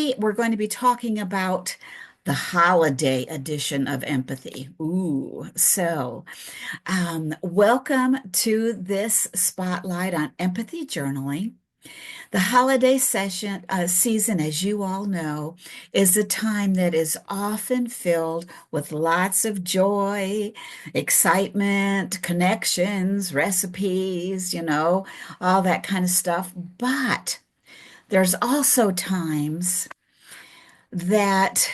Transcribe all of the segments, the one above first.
Today, we're going to be talking about the holiday edition of empathy. Welcome to this spotlight on empathy journaling. The holiday season, as you all know, is a time that is often filled with lots of joy, excitement, connections, recipes, all that kind of stuff. But there's also times that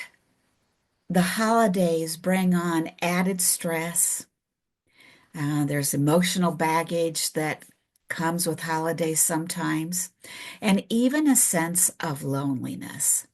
the holidays bring on added stress. There's emotional baggage that comes with holidays sometimes, and even a sense of loneliness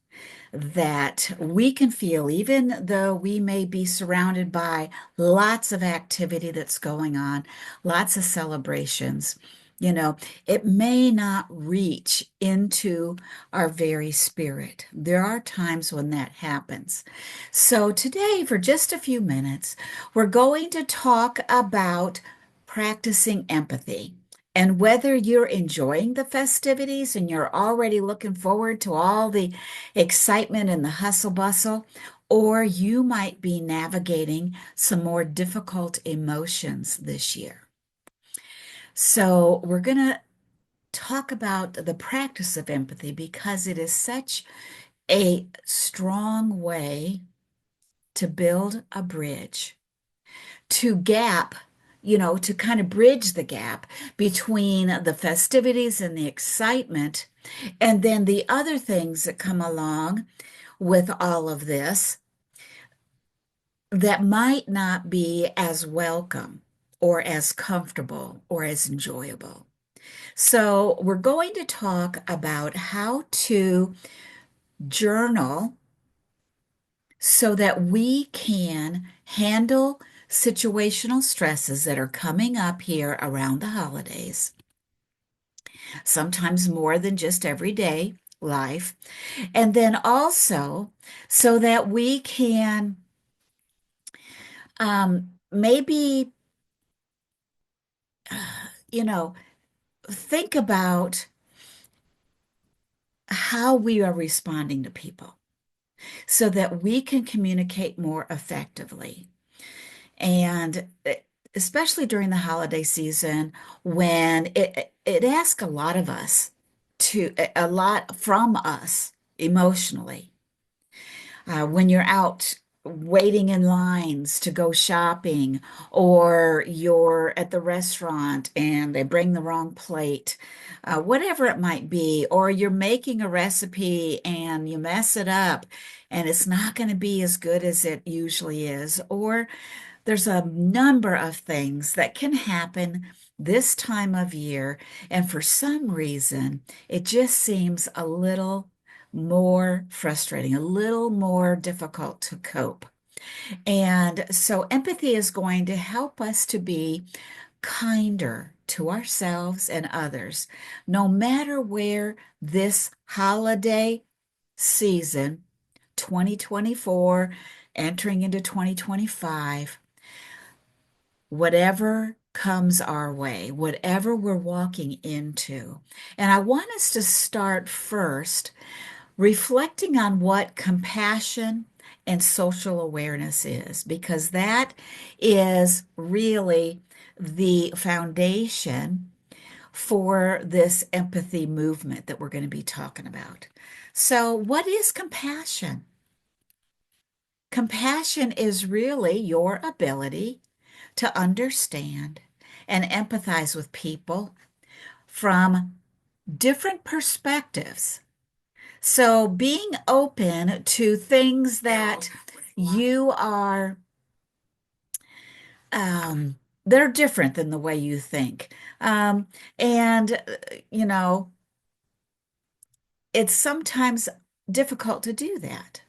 that we can feel, even though we may be surrounded by lots of activity that's going on, lots of celebrations. You know, it may not reach into our very spirit. There are times when that happens. So, today, for just a few minutes, we're going to talk about practicing empathy. And whether you're enjoying the festivities and you're already looking forward to all the excitement and the hustle bustle, or you might be navigating some more difficult emotions this year. So, we're going to talk about the practice of empathy because it is such a strong way to build a bridge, to gap, to kind of bridge the gap between the festivities and the excitement, and then the other things that come along with all of this that might not be as welcome or as comfortable or as enjoyable. So, we're going to talk about how to journal so that we can handle situational stresses that are coming up here around the holidays, sometimes more than just everyday life. And then also so that we can maybe, you know, think about how we are responding to people so that we can communicate more effectively. And especially during the holiday season when it asks a lot of us, to a lot from us emotionally. When you're out waiting in lines to go shopping, or you're at the restaurant and they bring the wrong plate, whatever it might be, or you're making a recipe and you mess it up and it's not going to be as good as it usually is, or there's a number of things that can happen this time of year, and for some reason, it just seems a little more frustrating, a little more difficult to cope. And so, empathy is going to help us to be kinder to ourselves and others, no matter where this holiday season, 2024, entering into 2025, whatever comes our way, whatever we're walking into. And I want us to start first reflecting on what compassion and social awareness is, because that is really the foundation for this empathy movement that we're going to be talking about. So, what is compassion? Compassion is really your ability to understand and empathize with people from different perspectives. So being open to things that you are, they're different than the way you think. And, you know, it's sometimes difficult to do that.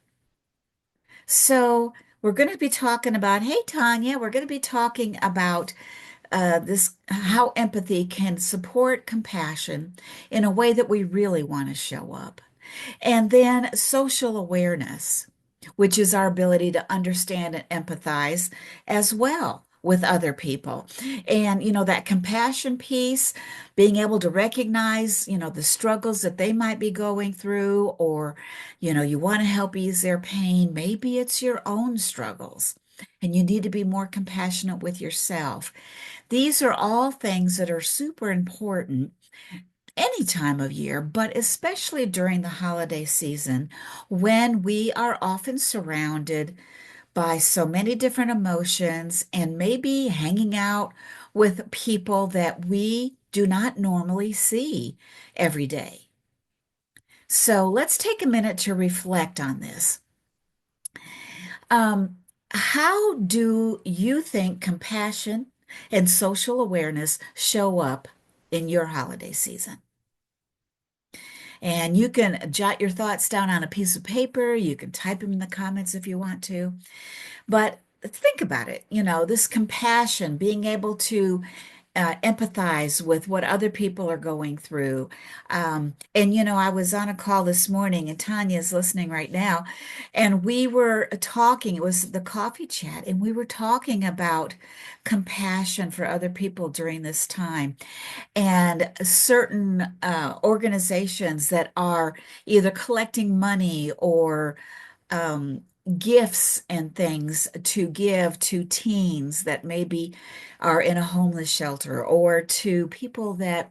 So we're going to be talking about, hey, Tanya, we're going to be talking about this how empathy can support compassion in a way that we really want to show up. And then social awareness, which is our ability to understand and empathize as well with other people. And, that compassion piece, being able to recognize, the struggles that they might be going through, or, you want to help ease their pain. Maybe it's your own struggles and you need to be more compassionate with yourself. These are all things that are super important any time of year, but especially during the holiday season when we are often surrounded by so many different emotions and maybe hanging out with people that we do not normally see every day. So let's take a minute to reflect on this. Um, how do you think compassion and social awareness show up in your holiday season? And you can jot your thoughts down on a piece of paper. You can type them in the comments if you want to. But think about it, this compassion, being able to empathize with what other people are going through. And, I was on a call this morning, and Tanya's listening right now, and we were talking, it was the coffee chat, and we were talking about compassion for other people during this time and certain organizations that are either collecting money or um, gifts and things to give to teens that maybe are in a homeless shelter, or to people that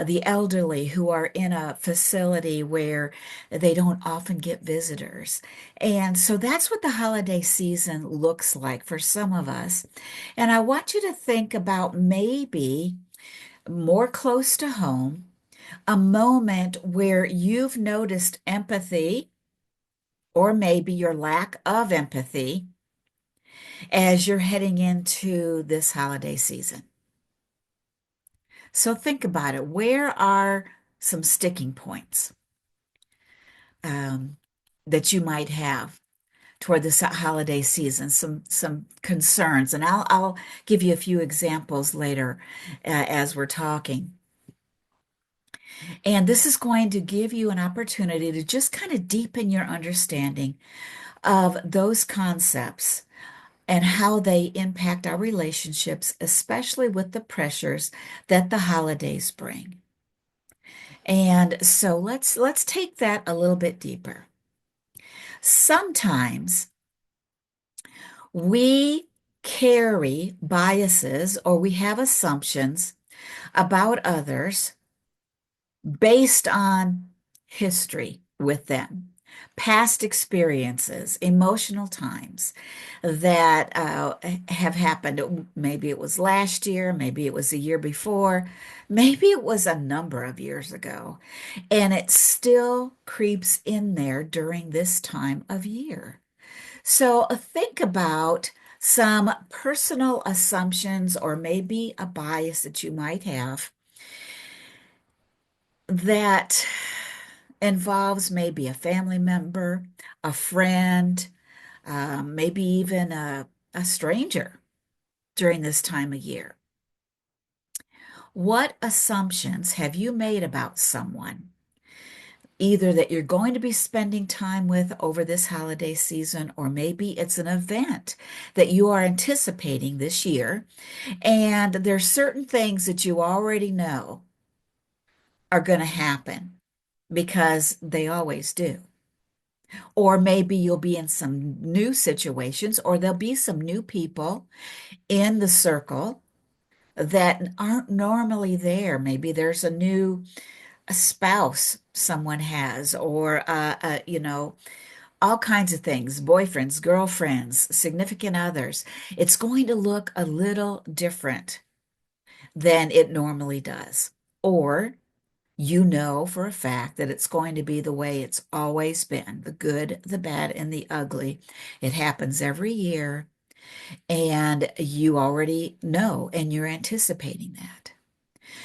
the elderly who are in a facility where they don't often get visitors. And so that's what the holiday season looks like for some of us. And I want you to think about maybe more close to home, a moment where you've noticed empathy or maybe your lack of empathy as you're heading into this holiday season. So think about it. Where are some sticking points um, that you might have toward this holiday season? Some concerns, and I'll give you a few examples later as we're talking. And this is going to give you an opportunity to just kind of deepen your understanding of those concepts and how they impact our relationships, especially with the pressures that the holidays bring. And so let's take that a little bit deeper. Sometimes we carry biases or we have assumptions about others based on history with them, past experiences, emotional times that have happened. Maybe it was last year, maybe it was the year before, maybe it was a number of years ago, and it still creeps in there during this time of year. So think about some personal assumptions or maybe a bias that you might have that involves maybe a family member, a friend, maybe even a stranger during this time of year. What assumptions have you made about someone, either that you're going to be spending time with over this holiday season, or maybe it's an event that you are anticipating this year, and there's certain things that you already know are going to happen because they always do. Or maybe you'll be in some new situations, or there'll be some new people in the circle that aren't normally there. Maybe there's a spouse someone has, or, all kinds of things, boyfriends, girlfriends, significant others. It's going to look a little different than it normally does. Or you know for a fact that it's going to be the way it's always been, the good, the bad, and the ugly. It happens every year, and you already know, and you're anticipating that.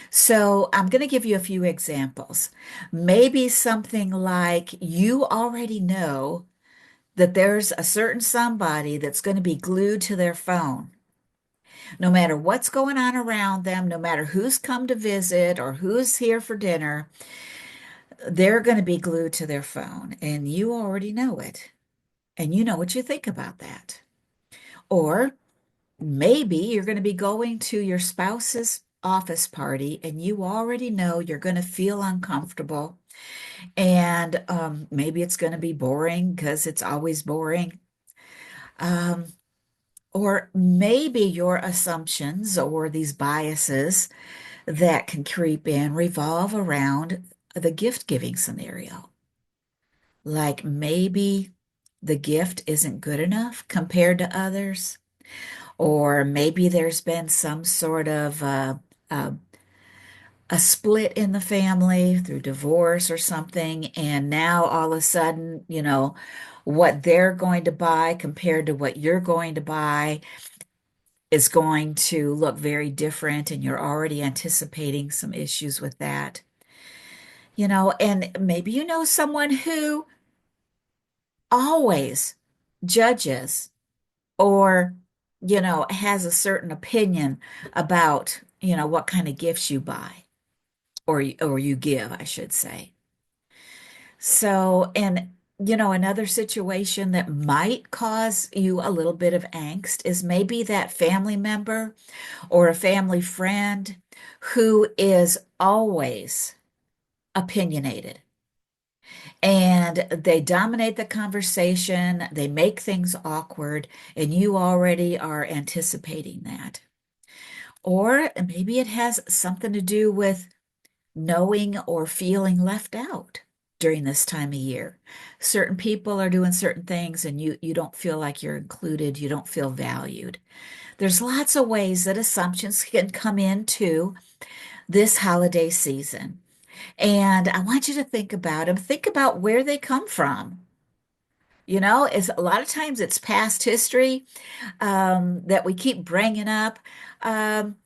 So I'm going to give you a few examples. Maybe something like you already know that there's a certain somebody that's going to be glued to their phone. No matter what's going on around them, no matter who's come to visit or who's here for dinner, they're going to be glued to their phone, and you already know it. And you know what you think about that. Or maybe you're going to be going to your spouse's office party and you already know you're going to feel uncomfortable and maybe it's going to be boring because it's always boring. Um, or maybe your assumptions or these biases that can creep in revolve around the gift giving scenario. Like maybe the gift isn't good enough compared to others, or maybe there's been some sort of uh, a split in the family through divorce or something, and now all of a sudden, what they're going to buy compared to what you're going to buy is going to look very different, and you're already anticipating some issues with that. And maybe you know someone who always judges or, has a certain opinion about, what kind of gifts you buy or you give, I should say. So, and another situation that might cause you a little bit of angst is maybe that family member or a family friend who is always opinionated and they dominate the conversation, they make things awkward, and you already are anticipating that. Or maybe it has something to do with knowing or feeling left out during this time of year. Certain people are doing certain things and you don't feel like you're included, you don't feel valued. There's lots of ways that assumptions can come into this holiday season. And I want you to think about them. Think about where they come from. It's a lot of times it's past history that we keep bringing up. Um,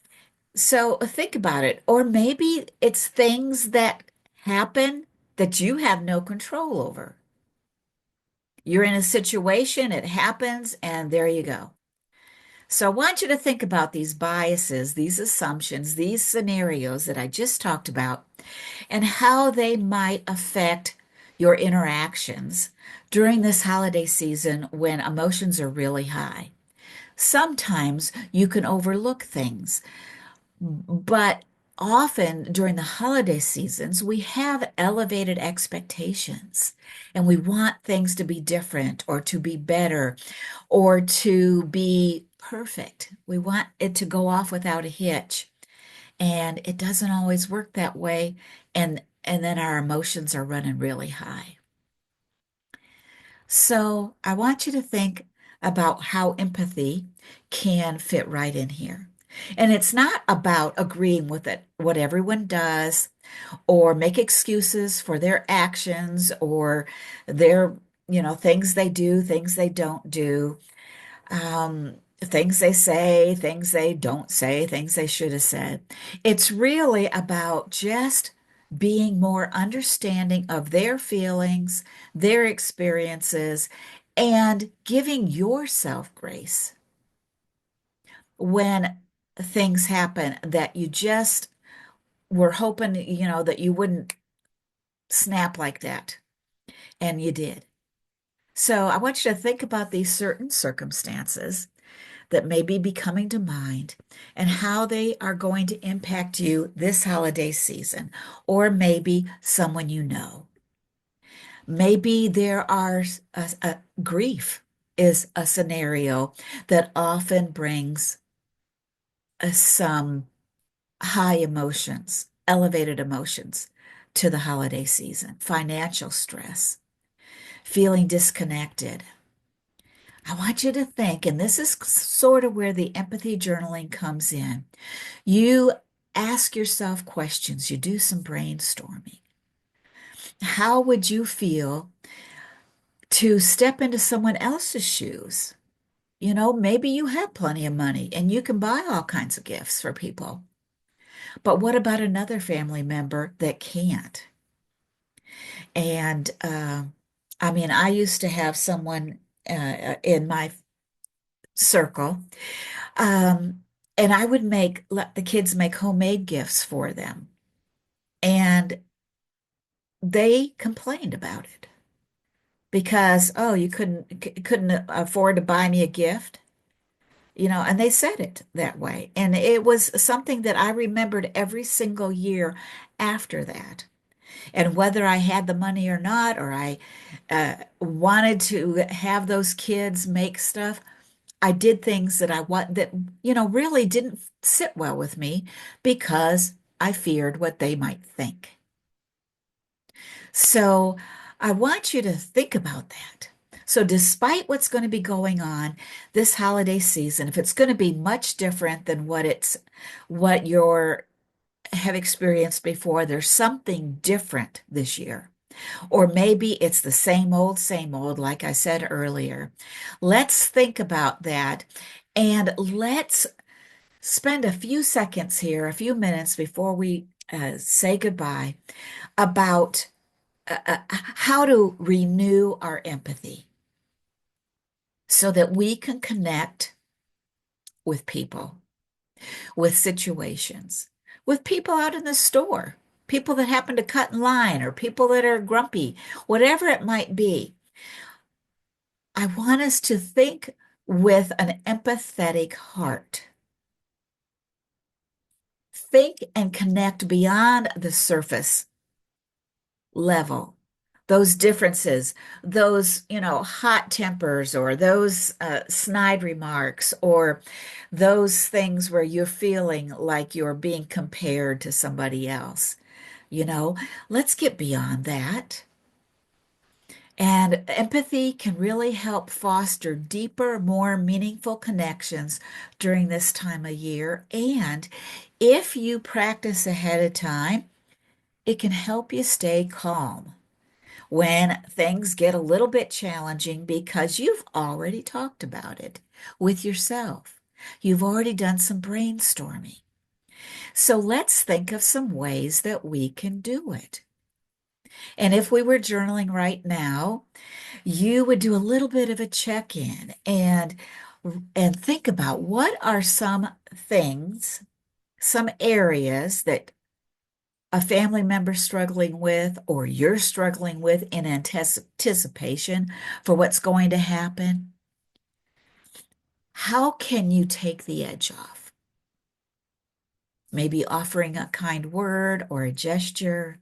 So think about it. Or maybe it's things that happen that you have no control over. You're in a situation, it happens, and there you go. So I want you to think about these biases, these assumptions, these scenarios that I just talked about, and how they might affect your interactions during this holiday season when emotions are really high. Sometimes you can overlook things. But often during the holiday seasons, we have elevated expectations and we want things to be different or to be better or to be perfect. We want it to go off without a hitch. And it doesn't always work that way. And then our emotions are running really high. So I want you to think about how empathy can fit right in here. And it's not about agreeing with it, what everyone does, or make excuses for their actions or their, things they do, things they don't do, things they say, things they don't say, things they should have said. It's really about just being more understanding of their feelings, their experiences, and giving yourself grace when things happen that you just were hoping, that you wouldn't snap like that, and you did. So I want you to think about these certain circumstances that may be coming to mind and how they are going to impact you this holiday season, or maybe someone you know. Maybe there are grief is a scenario that often brings some high emotions, elevated emotions to the holiday season, financial stress, feeling disconnected. I want you to think, and this is sort of where the empathy journaling comes in. You ask yourself questions, you do some brainstorming. How would you feel to step into someone else's shoes? Maybe you have plenty of money and you can buy all kinds of gifts for people. But what about another family member that can't? And I mean, I used to have someone in my circle, and I would let the kids make homemade gifts for them. And they complained about it because, oh, you couldn't afford to buy me a gift. And they said it that way. And it was something that I remembered every single year after that. And whether I had the money or not, or I wanted to have those kids make stuff, I did things that I want that, really didn't sit well with me because I feared what they might think. So I want you to think about that. So despite what's going to be going on this holiday season, if it's going to be much different than what you're have experienced before, there's something different this year. Or maybe it's the same old, like I said earlier. Let's think about that and let's spend a few seconds here, a few minutes before we say goodbye about how to renew our empathy so that we can connect with people, with situations, with people out in the store, people that happen to cut in line, or people that are grumpy, whatever it might be. I want us to think with an empathetic heart. Think and connect beyond the surface level. Those differences, those, hot tempers, or those snide remarks, or those things where you're feeling like you're being compared to somebody else. You know, let's get beyond that. And empathy can really help foster deeper, more meaningful connections during this time of year. And if you practice ahead of time, it can help you stay calm when things get a little bit challenging because you've already talked about it with yourself. You've already done some brainstorming. So let's think of some ways that we can do it. And if we were journaling right now, you would do a little bit of a check-in and think about what are some things, some areas that a family member struggling with or you're struggling with in anticipation for what's going to happen. How can you take the edge off? Maybe offering a kind word or a gesture.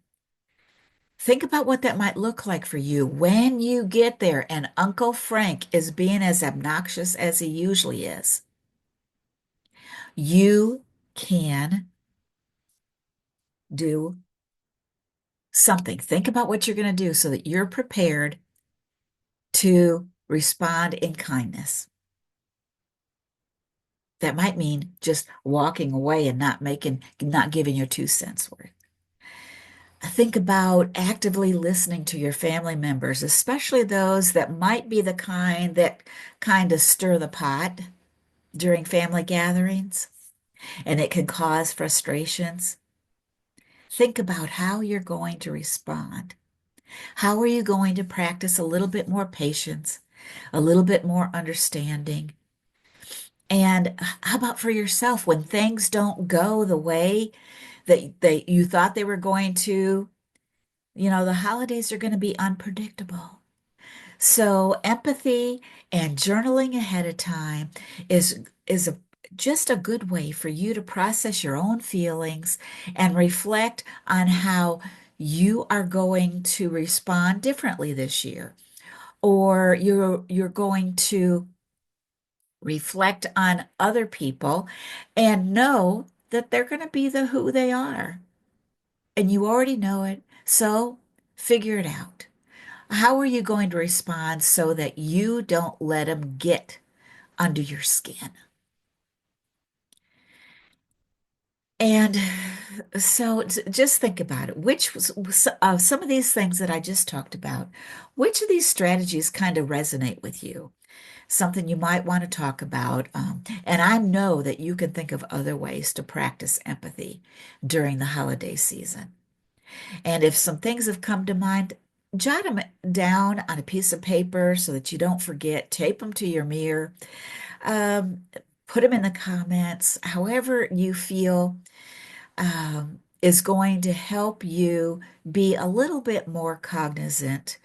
Think about what that might look like for you when you get there and Uncle Frank is being as obnoxious as he usually is. You can do something. Think about what you're going to do so that you're prepared to respond in kindness. That might mean just walking away and not giving your 2 cents worth. Think about actively listening to your family members, especially those that might be the kind that kind of stir the pot during family gatherings, and it can cause frustrations. Think about how you're going to respond. How are you going to practice a little bit more patience, a little bit more understanding? And how about for yourself when things don't go the way that you thought they were going to? The holidays are going to be unpredictable. So empathy and journaling ahead of time is just a good way for you to process your own feelings and reflect on how you are going to respond differently this year, or you're going to reflect on other people and know that they're going to be who they are. And you already know it. So figure it out. How are you going to respond so that you don't let them get under your skin? And so just think about it. Which was some of these things that I just talked about, which of these strategies kind of resonate with you? Something you might want to talk about. And I know that you can think of other ways to practice empathy during the holiday season. And if some things have come to mind, jot them down on a piece of paper so that you don't forget. Tape them to your mirror. Um, put them in the comments. However you feel is going to help you be a little bit more cognizant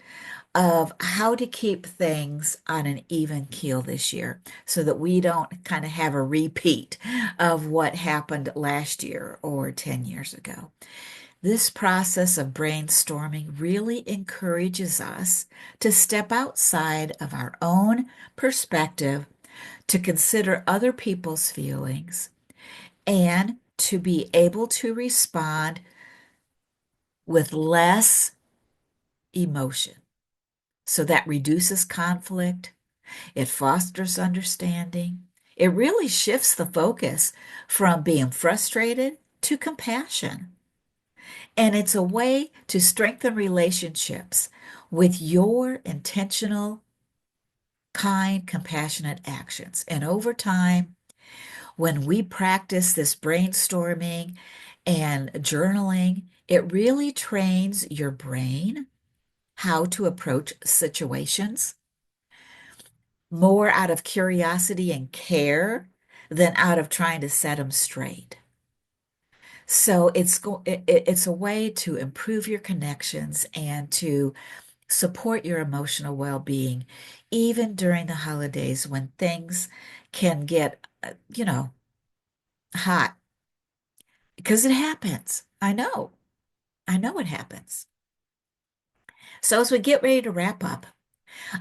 of how to keep things on an even keel this year so that we don't kind of have a repeat of what happened last year or 10 years ago. This process of brainstorming really encourages us to step outside of our own perspective, to consider other people's feelings, and to be able to respond with less emotion. So that reduces conflict, it fosters understanding, it really shifts the focus from being frustrated to compassion. And it's a way to strengthen relationships with your intentional, kind, compassionate actions. And over time, when we practice this brainstorming and journaling, it really trains your brain how to approach situations more out of curiosity and care than out of trying to set them straight. So it's a way to improve your connections and to support your emotional well-being, even during the holidays when things can get, hot, because it happens. I know it happens. So as we get ready to wrap up,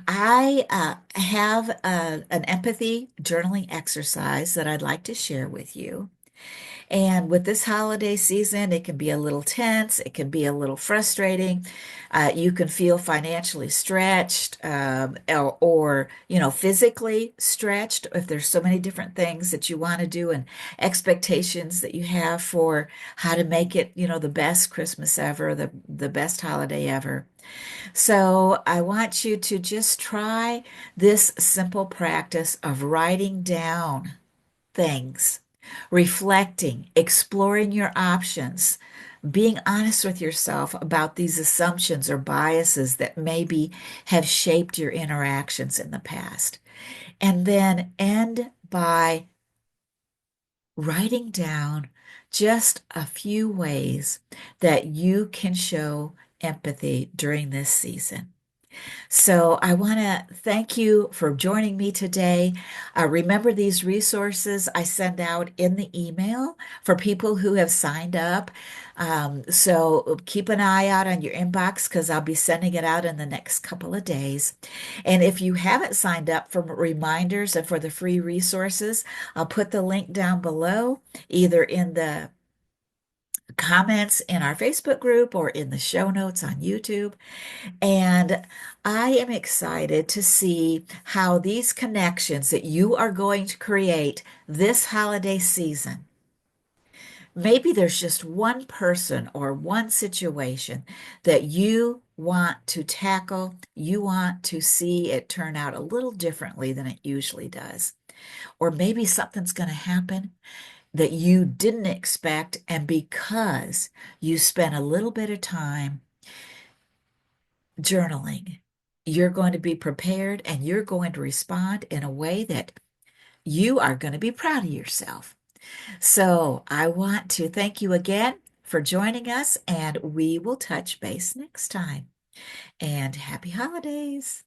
I have an empathy journaling exercise that I'd like to share with you. And with this holiday season, it can be a little tense, it can be a little frustrating. You can feel financially stretched, physically stretched if there's so many different things that you want to do and expectations that you have for how to make it, the best Christmas ever, the best holiday ever. So I want you to just try this simple practice of writing down things, reflecting, exploring your options, being honest with yourself about these assumptions or biases that maybe have shaped your interactions in the past. And then end by writing down just a few ways that you can show empathy during this season. So I want to thank you for joining me today. Remember these resources I send out in the email for people who have signed up. So keep an eye out on your inbox because I'll be sending it out in the next couple of days. And if you haven't signed up for reminders and for the free resources, I'll put the link down below, either in the comments in our Facebook group or in the show notes on YouTube. And I am excited to see how these connections that you are going to create this holiday season. Maybe there's just one person or one situation that you want to tackle. You want to see it turn out a little differently than it usually does. Or maybe something's going to happen that you didn't expect. And because you spent a little bit of time journaling, you're going to be prepared and you're going to respond in a way that you are going to be proud of yourself. So I want to thank you again for joining us, and we will touch base next time. And happy holidays.